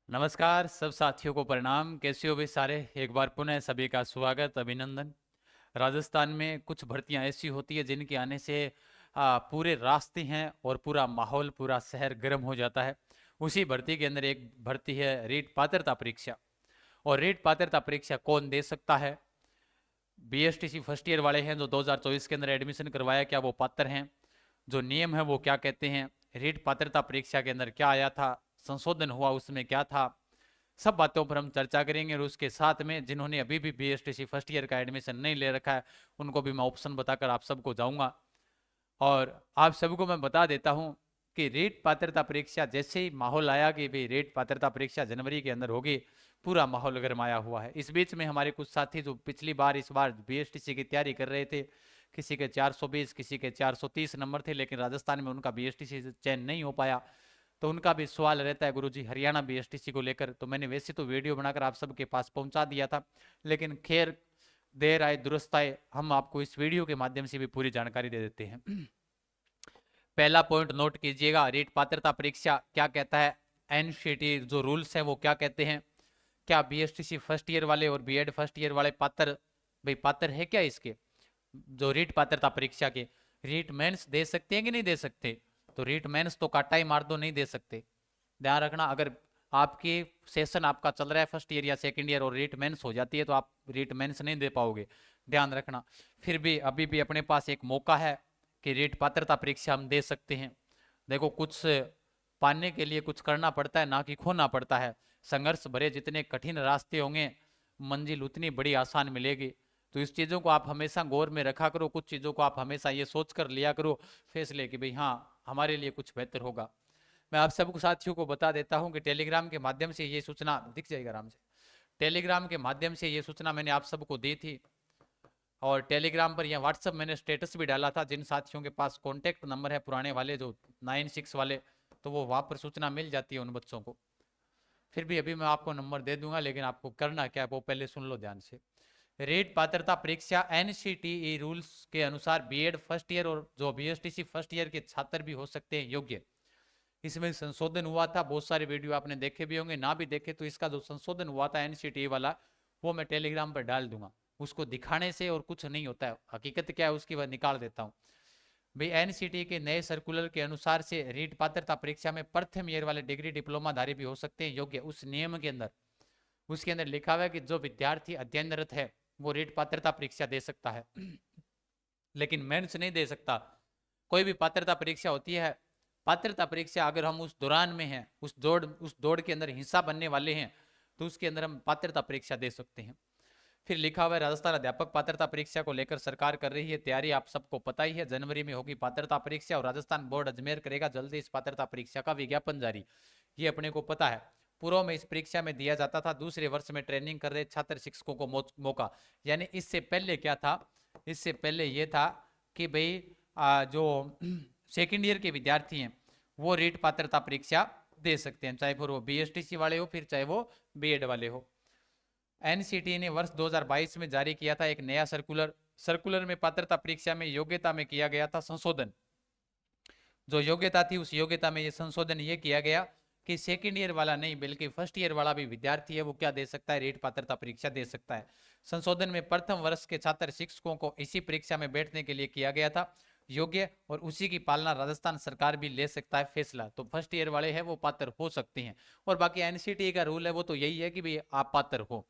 नमस्कार सब साथियों को प्रणाम। कैसे हो भी सारे? एक बार पुनः सभी का स्वागत, अभिनंदन। राजस्थान में कुछ भर्तियां ऐसी होती है जिनके आने से पूरे रास्ते हैं और पूरा माहौल, पूरा शहर गर्म हो जाता है। उसी भर्ती के अंदर एक भर्ती है रीट पात्रता परीक्षा। और रीट पात्रता परीक्षा कौन दे सकता है? बीएसटीसी फर्स्ट ईयर वाले हैं जो 2024 के अंदर एडमिशन करवाया, क्या वो पात्र हैं? जो नियम है वो क्या कहते हैं? रीट पात्रता परीक्षा के अंदर क्या आया था, संशोधन हुआ उसमें क्या था, सब बातों पर हम चर्चा करेंगे। और उसके साथ में जिन्होंने अभी भी बीएसटीसी फर्स्ट ईयर का एडमिशन नहीं ले रखा है उनको भी मैं ऑप्शन बताकर आप सबको जाऊंगा। और आप सबको मैं बता देता हूं कि रीट पात्रता परीक्षा जैसे ही माहौल आया कि भाई रीट पात्रता परीक्षा जनवरी के अंदर होगी, पूरा माहौल गरमाया हुआ है। इस बीच में हमारे कुछ साथी जो पिछली बार इस बार बीएसटीसी की तैयारी कर रहे थे, किसी के 420 किसी के 430 नंबर थे, लेकिन राजस्थान में उनका बीएसटीसी से चयन नहीं हो पाया, तो उनका भी सवाल रहता है गुरुजी हरियाणा बीएसटीसी को लेकर। तो मैंने वैसे तो वीडियो बनाकर आप सबके पास पहुंचा दिया था, लेकिन खैर देर आए दुरुस्त आए, हम आपको इस वीडियो के माध्यम से भी पूरी जानकारी दे देते हैं। पहला पॉइंट नोट कीजिएगा, रीट पात्रता परीक्षा क्या कहता है, एनसीटी जो रूल्स हैं वो क्या कहते हैं। क्या बीएसटीसी फर्स्ट ईयर वाले और बीएड फर्स्ट ईयर वाले पात्र, भाई पात्र है क्या इसके, जो रीट पात्रता परीक्षा के? रीट मेंस दे सकते हैं कि नहीं दे सकते? तो रीट मेंस तो काटा ही मार दो, नहीं दे सकते। ध्यान रखना, अगर आपकी सेशन आपका चल रहा है फर्स्ट ईयर या सेकंड ईयर और रीट मेंस हो जाती है तो आप रीट मेंस नहीं दे पाओगे, ध्यान रखना। फिर भी अभी भी अपने पास एक मौका है कि रीट पात्रता परीक्षा हम दे सकते हैं। देखो, कुछ पाने के लिए कुछ करना पड़ता है, ना कि खोना पड़ता है। संघर्ष भरे जितने कठिन रास्ते होंगे, मंजिल उतनी बड़ी आसान मिलेगी। तो इस चीज़ों को आप हमेशा गौर में रखा करो, कुछ चीज़ों को आप हमेशा ये सोच कर लिया करो फैसले कि भाई हाँ, हमारे लिए कुछ बेहतर होगा। मैं आप सबको साथियों को बता देता हूं कि टेलीग्राम के माध्यम से ये सूचना दिख जाएगा आराम से। टेलीग्राम के माध्यम से ये सूचना मैंने आप सबको दी थी, और टेलीग्राम पर या व्हाट्सअप मैंने स्टेटस भी डाला था। जिन साथियों के पास कॉन्टैक्ट नंबर है पुराने वाले, जो 96 वाले, तो वो वहाँ पर सूचना मिल जाती है उन बच्चों को। फिर भी अभी मैं आपको नंबर दे दूंगा, लेकिन आपको करना क्या है वो पहले सुन लो ध्यान से। रेट पात्रता परीक्षा एनसीटीई रूल्स के अनुसार बीएड फर्स्ट ईयर और जो बीएसटीसी फर्स्ट ईयर के छात्र भी हो सकते हैं योग्य। इसमें संशोधन हुआ था, बहुत सारे वीडियो आपने देखे भी होंगे, ना भी देखे तो इसका जो संशोधन हुआ था एनसीटीई वाला, वो मैं टेलीग्राम पर डाल दूंगा। उसको दिखाने से और कुछ नहीं होता है, हकीकत क्या है उसकी वह निकाल देता हूँ। भाई एनसीटी के नए सर्कुलर के अनुसार से रीट पात्रता परीक्षा में प्रथम ईयर वाले डिग्री डिप्लोमा धारी भी हो सकते हैं योग्य। उस नियम के अंदर, उसके अंदर लिखा हुआ है कि जो विद्यार्थी अध्ययनरत है वो रीट पात्रता परीक्षा दे सकता है, लेकिन मेंस नहीं दे सकता। कोई भी पात्रता परीक्षा होती है, पात्रता परीक्षा अगर हम उस दौरान में हैं, उस दौड़ के अंदर हिस्सा बनने वाले हैं, तो उसके अंदर हम पात्रता परीक्षा दे सकते हैं। फिर लिखा हुआ है राजस्थान अध्यापक पात्रता परीक्षा को लेकर सरकार कर रही है तैयारी, आप सबको पता ही है। जनवरी में होगी पात्रता परीक्षा और राजस्थान बोर्ड अजमेर करेगा जल्दी इस पात्रता परीक्षा का विज्ञापन जारी, ये अपने को पता है। पूर्व में इस परीक्षा में दिया जाता था दूसरे वर्ष में ट्रेनिंग कर रहे छात्र शिक्षकों को मौका। यानी इससे पहले क्या था, इससे पहले ये था कि भाई जो सेकेंड ईयर के विद्यार्थी हैं वो रीट पात्रता परीक्षा दे सकते हैं, चाहे फिर वो बीएसटीसी वाले हो, फिर चाहे वो बीएड वाले हो। एनसीटी ने वर्ष 2022 में जारी किया था एक नया सर्कुलर। सर्कुलर में पात्रता परीक्षा में योग्यता में किया गया था संशोधन। जो योग्यता थी उस योग्यता में ये संशोधन ये किया गया कि सेकेंड ईयर वाला नहीं बल्कि फर्स्ट ईयर वाला भी विद्यार्थी है वो क्या दे सकता है, रीट पात्रता परीक्षा दे सकता है। संशोधन में प्रथम वर्ष के छात्र शिक्षकों को इसी परीक्षा में बैठने के लिए किया गया था योग्य, और उसी की पालना राजस्थान सरकार भी ले सकता है फैसला। तो फर्स्ट ईयर वाले हैं वो पात्र हो सकते हैं, और बाकी एनसीटी का रूल है वो तो यही है कि भाई आप पात्र हो।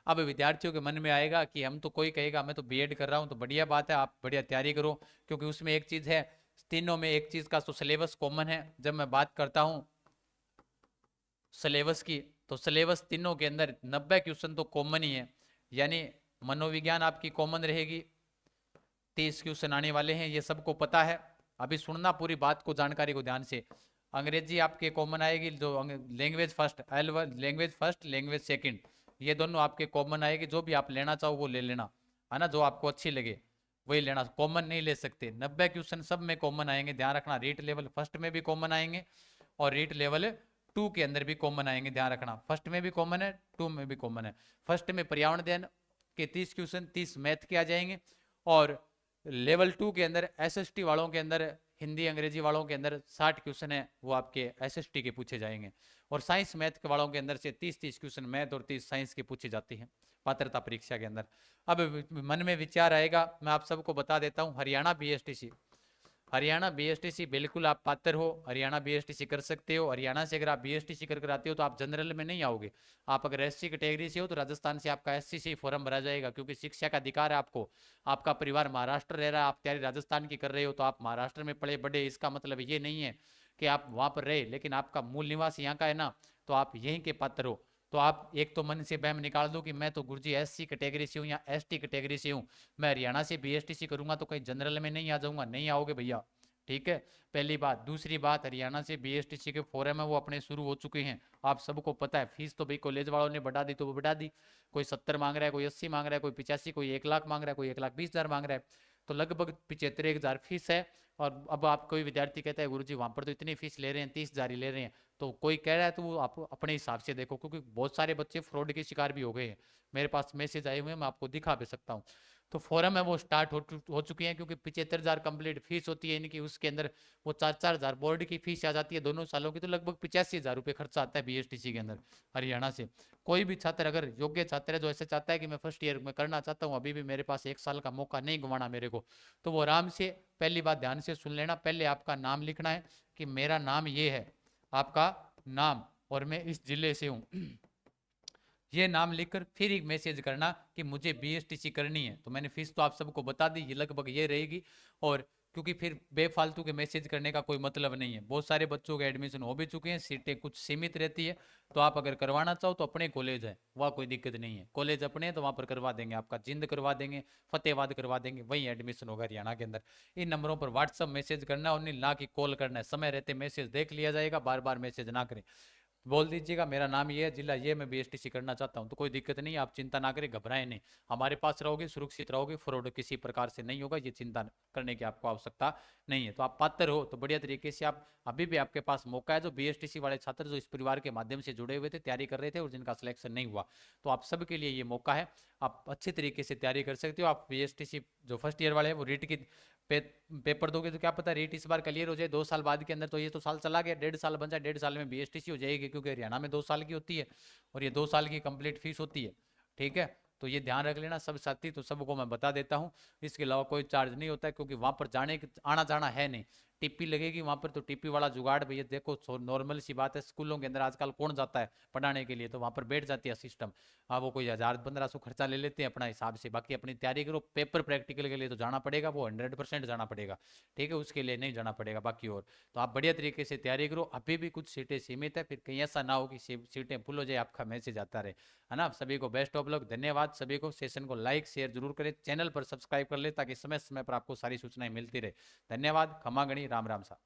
अब विद्यार्थियों के मन में आएगा कि हम तो, कोई कहेगा मैं तो बीएड कर रहा हूँ, तो बढ़िया बात है, आप बढ़िया तैयारी करो, क्योंकि उसमें एक चीज है, तीनों में एक चीज का तो सिलेबस कॉमन है। जब मैं बात करता हूँ सिलेबस की, तो सिलेबस तीनों के अंदर 90 क्वेश्चन तो कॉमन ही है। यानी मनोविज्ञान आपकी कॉमन रहेगी, 30 क्वेश्चन आने वाले हैं, ये सबको पता है। अभी सुनना पूरी बात को, जानकारी को ध्यान से। अंग्रेजी आपके कॉमन आएगी, जो language first, language first language second, ये दोनों आपके कॉमन आएगी। जो भी आप लेना चाहो वो ले लेना, है ना, जो आपको अच्छी लगे वही लेना, कॉमन नहीं ले सकते। 90 क्वेश्चन सब में कॉमन आएंगे, ध्यान रखना। रीट लेवल फर्स्ट में भी कॉमन आएंगे और रीट लेवल टू के अंदर भी कॉमन आएंगे, ध्यान रखना। फर्स्ट में भी कॉमन है, टू में भी कॉमन है। फर्स्ट में पर्यावरण अध्ययन के 30 क्वेश्चन, 30 मैथ के आ जाएंगे, और लेवल टू के अंदर एसएसटी वालों के अंदर हिंदी अंग्रेजी वालों के अंदर 60 क्वेश्चन है वो आपके एसएसटी के पूछे जाएंगे, और साइंस मैथ के वालों के अंदर से 30-30 क्वेश्चन मैथ और 30 साइंस के पूछी जाती हैं पात्रता परीक्षा के अंदर। अब मन में विचार आएगा, मैं आप सबको बता देता हूँ, हरियाणा बीएसटीसी बिल्कुल आप पात्र हो, हरियाणा बीएसटीसी कर सकते हो। हरियाणा से अगर आप बीएसटीसी कर आते हो तो आप जनरल में नहीं आओगे। आप अगर एससी कैटेगरी से हो तो राजस्थान से आपका एससी फॉर्म भरा जाएगा, क्योंकि शिक्षा का अधिकार है आपको। आपका परिवार महाराष्ट्र रह रहा है, आप तैयारी राजस्थान की कर रहे हो, तो आप महाराष्ट्र में पढ़े बढ़े, इसका मतलब ये नहीं है कि आप वहां पर रहे, लेकिन आपका मूल निवास यहाँ का है ना, तो आप यहीं के पात्र हो। तो आप एक तो मन से बहम निकाल दो कि मैं तो गुरुजी एससी कैटेगरी से हूँ या एसटी कैटेगरी से हूँ, मैं हरियाणा से बीएसटीसी करूंगा तो कहीं जनरल में नहीं आ जाऊंगा। नहीं आओगे भैया, ठीक है, पहली बात। दूसरी बात, हरियाणा से बीएसटीसी के फॉर्म है वो अपने शुरू हो चुके हैं, आप सबको पता है। फीस तो भाई कॉलेज वालों ने बढ़ा दी तो वो बढ़ा दी, कोई 70 मांग रहा है, कोई 80 मांग रहा है, कोई 85, कोई 1 लाख मांग रहा है, कोई 1,20,000 मांग रहा है, तो लगभग 75,000 फीस है। और अब आप कोई विद्यार्थी कहता है गुरुजी वहां पर तो इतनी फीस ले रहे हैं, 30,000 ही ले रहे हैं, तो कोई कह रहा है तो वो आप अपने हिसाब से देखो, क्योंकि बहुत सारे बच्चे फ्रॉड के शिकार भी हो गए हैं। मेरे पास मैसेज आए हुए हैं, मैं आपको दिखा भी सकता हूँ। तो फॉरम है वो स्टार्ट हो चुकी है, क्योंकि 75,000 कंप्लीट फीस होती है इनकी, उसके अंदर वो 4,000 बोर्ड की फीस आ जाती है दोनों सालों की, तो लगभग 85,000 रुपये खर्चा आता है बीएसटीसी के अंदर हरियाणा से। कोई भी छात्र अगर योग्य छात्र है जो ऐसे चाहता है कि मैं फर्स्ट ईयर में करना चाहता हूँ, अभी भी मेरे पास 1 साल का मौका नहीं गंवाना मेरे को, तो वो आराम से, पहली बात ध्यान से सुन लेना, पहले आपका नाम लिखना है कि मेरा नाम ये है, आपका नाम, और मैं इस जिले से हूँ, ये नाम लिखकर फिर एक मैसेज करना कि मुझे बीएसटीसी करनी है। तो मैंने फीस तो आप सबको बता दी, ये लगभग ये रहेगी। और क्योंकि फिर बेफालतू के मैसेज करने का कोई मतलब नहीं है, बहुत सारे बच्चों के एडमिशन हो भी चुके हैं, सीटें कुछ सीमित रहती है, तो आप अगर करवाना चाहो तो अपने कॉलेज है, वहाँ कोई दिक्कत नहीं है, कॉलेज अपने हैं तो वहाँ पर करवा देंगे, आपका जिंद करवा देंगे, फतेहाबाद करवा देंगे, वहीं एडमिशन होगा हरियाणा के अंदर। इन नंबरों पर व्हाट्सअप मैसेज करना है, और ना कि कॉल करना है, समय रहते मैसेज देख लिया जाएगा, बार बार मैसेज ना करें। बोल दीजिएगा मेरा नाम ये है, जिला ये, मैं बीएसटीसी करना चाहता हूँ, तो कोई दिक्कत नहीं, आप चिंता ना करें, घबराएं नहीं, हमारे पास रहोगे सुरक्षित रहोगे, फ्रॉड किसी प्रकार से नहीं होगा, ये चिंता करने की आपको आवश्यकता नहीं है। तो आप पात्र हो तो बढ़िया तरीके से आप, अभी भी आपके पास मौका है, जो बीएसटीसी वाले छात्र जो इस परिवार के माध्यम से जुड़े हुए थे, तैयारी कर रहे थे और जिनका सिलेक्शन नहीं हुआ, तो आप सबके लिए ये मौका है, आप अच्छे तरीके से तैयारी कर सकते हो। आप बीएसटीसी जो फर्स्ट ईयर वाले हैं वो रीट की पेपर दोगे तो क्या पता रेट इस बार क्लियर हो जाए 2 साल बाद के अंदर, तो ये तो साल चला गया, 1.5 साल बन जाए, 1.5 साल में बीएसटीसी हो जाएगी, क्योंकि हरियाणा में 2 साल की होती है और ये 2 साल की कंप्लीट फीस होती है, ठीक है। तो ये ध्यान रख लेना सब साथी, तो सबको मैं बता देता हूँ, इसके अलावा कोई चार्ज नहीं होता है, क्योंकि वहां पर जाने आना जाना है नहीं, टिप्पी लगेगी वहां पर, तो टिप्पी वाला जुगाड़ भैया देखो नॉर्मल सी बात है, स्कूलों के अंदर आजकल कौन जाता है पढ़ाने के लिए, तो वहां पर बैठ जाती है सिस्टम। हाँ, वो कोई 1,000-1,500 खर्चा ले लेते हैं अपना हिसाब से, बाकी अपनी तैयारी करो, पेपर प्रैक्टिकल के लिए तो जाना पड़ेगा, वो 100% जाना पड़ेगा, ठीक है, उसके लिए नहीं जाना पड़ेगा बाकी। और तो आप बढ़िया तरीके से तैयारी करो, अभी भी कुछ सीटें सीमित है, फिर कहीं ऐसा ना हो कि सीटें फुल हो जाए, आपका मैसेज आता रहे, है ना। सभी को बेस्ट ऑफ लक, धन्यवाद सभी को, सेशन को लाइक शेयर जरूर करें, चैनल पर सब्सक्राइब कर ले ताकि समय समय पर आपको सारी सूचनाएं मिलती रहे। धन्यवाद, खमा गणी, राम राम सा।